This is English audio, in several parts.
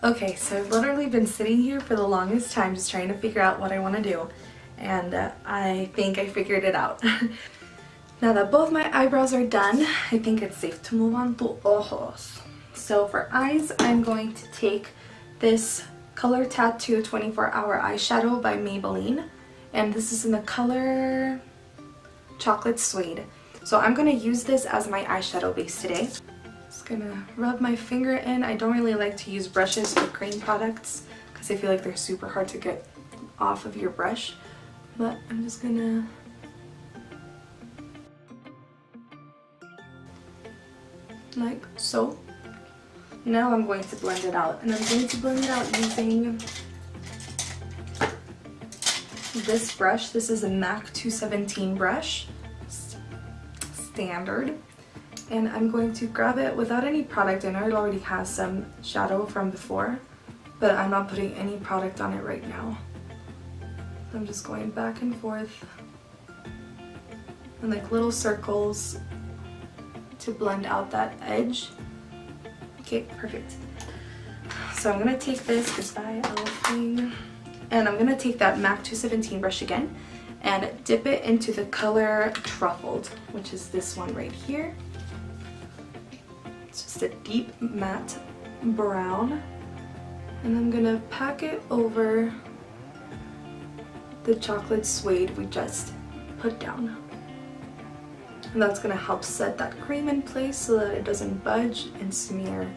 Okay, so I've literally been sitting here for the longest time just trying to figure out what I want to do, and I think I figured it out. Now that both my eyebrows are done, I think it's safe to move on to ojos. So for eyes, I'm going to take this Color Tattoo 24-Hour Eyeshadow by Maybelline, and this is in the color Chocolate Suede. So I'm going to use this as my eyeshadow base today. Just gonna rub my finger in. I don't really like to use brushes for cream products because I feel like they're super hard to get off of your brush, but I'm just gonna like so. Now I'm going to blend it out, and I'm going to blend it out using this brush. This is a MAC 217 brush, standard, and I'm going to grab it without any product in it. It already has some shadow from before, but I'm not putting any product on it right now. I'm just going back and forth in like little circles to blend out that edge. Okay, perfect. So I'm gonna take this goodbye thing, and I'm gonna take that MAC 217 brush again and dip it into the color Truffled, which is this one right here. It's just a deep matte brown, and I'm gonna pack it over the Chocolate Suede we just put down. And that's going to help set that cream in place so that it doesn't budge and smear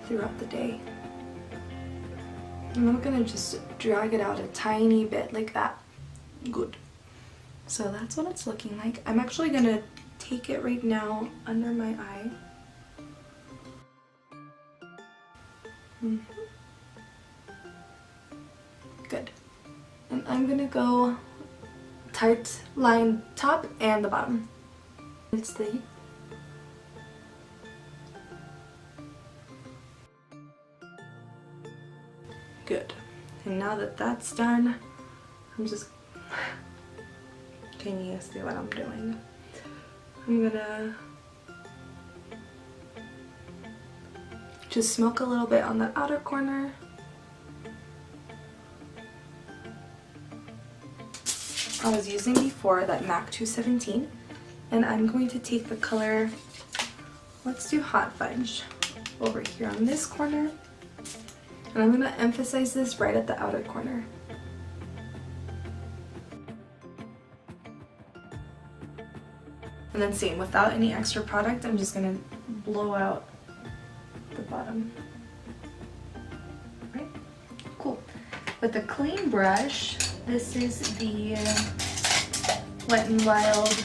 throughout the day. And I'm going to just drag it out a tiny bit like that. Good. So that's what it's looking like. I'm actually going to take it right now under my eye. Good. And I'm going to go tight line top and the bottom. It's the good. And now that that's done, I'm just can you see what I'm doing? I'm gonna just smoke a little bit on the outer corner. I was using before that MAC 217. And I'm going to take the color, let's do Hot Fudge, over here on this corner. And I'm going to emphasize this right at the outer corner. And then same, without any extra product, I'm just going to blow out the bottom. Right? Cool. With a clean brush, this is the Wet n Wild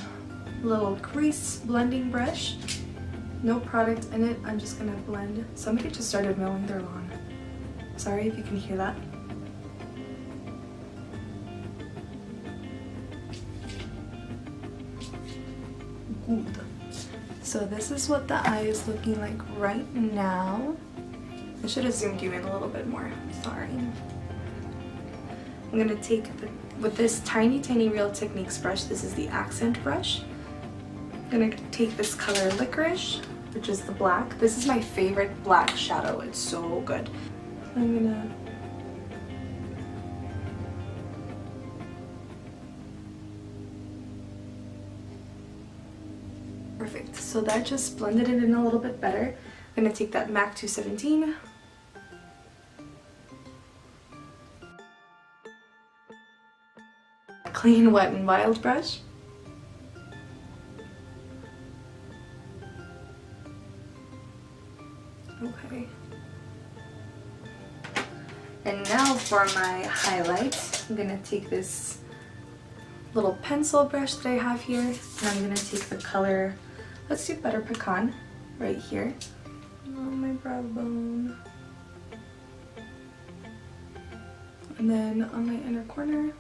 little crease blending brush. No product in it. I'm just gonna blend. Somebody just started mowing their lawn. Sorry if you can hear that. Good. So this is what the eye is looking like right now. I should have zoomed you in a little bit more. Sorry. I'm gonna take with this tiny Real Techniques brush. This is the accent brush. I'm gonna take this color Licorice, which is the black. This is my favorite black shadow. It's so good. I'm gonna perfect. So that just blended it in a little bit better. I'm gonna take that MAC 217. Clean Wet n Wild brush. Okay. And now for my highlight, I'm gonna take this little pencil brush that I have here, and I'm gonna take the color, let's do Butter Pecan right here on my brow bone, and then on my inner corner.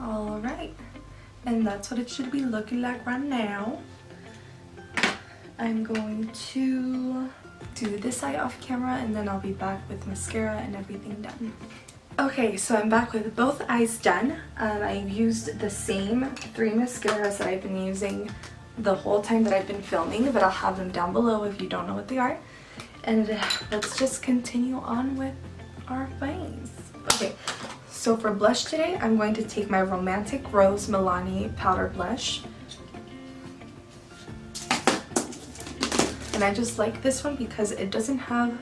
Alright, and that's what it should be looking like right now. I'm going to do this eye off camera, and then I'll be back with mascara and everything done. Okay, so I'm back with both eyes done. I've used the same 3 mascaras that I've been using the whole time that I've been filming, but I'll have them down below if you don't know what they are. And let's just continue on with our face. Okay, so for blush today, I'm going to take my Romantic Rose Milani powder blush. And I just like this one because it doesn't have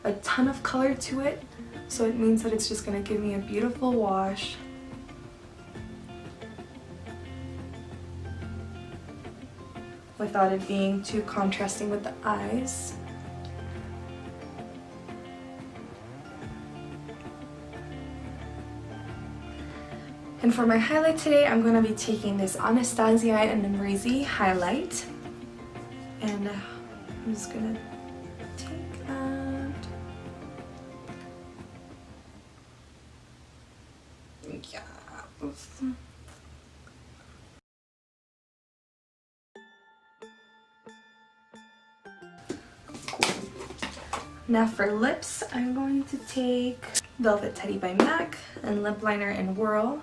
a ton of color to it. So it means that it's just going to give me a beautiful wash. Without it being too contrasting with the eyes. And for my highlight today, I'm going to be taking this Anastasia and Amrexy highlight. And I'm just going to take that. Yeah. Now for lips, I'm going to take Velvet Teddy by MAC and lip liner in Whirl.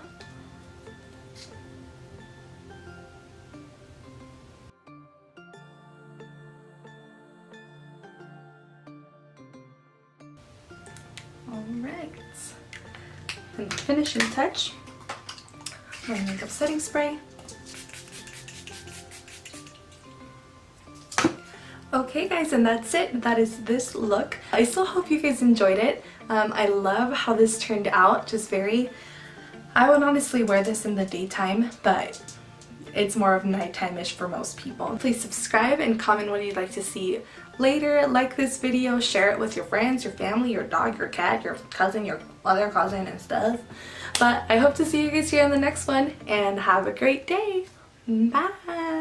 Alright. And finishing touch, my makeup setting spray. Okay guys, and that's it. That is this look. I still hope you guys enjoyed it. I love how this turned out. Just very, I would honestly wear this in the daytime, but it's more of nighttime-ish for most people. Please subscribe and comment what you'd like to see later. Like this video, share it with your friends, your family, your dog, your cat, your cousin, your other cousin and stuff. But I hope to see you guys here in the next one, and have a great day. Bye!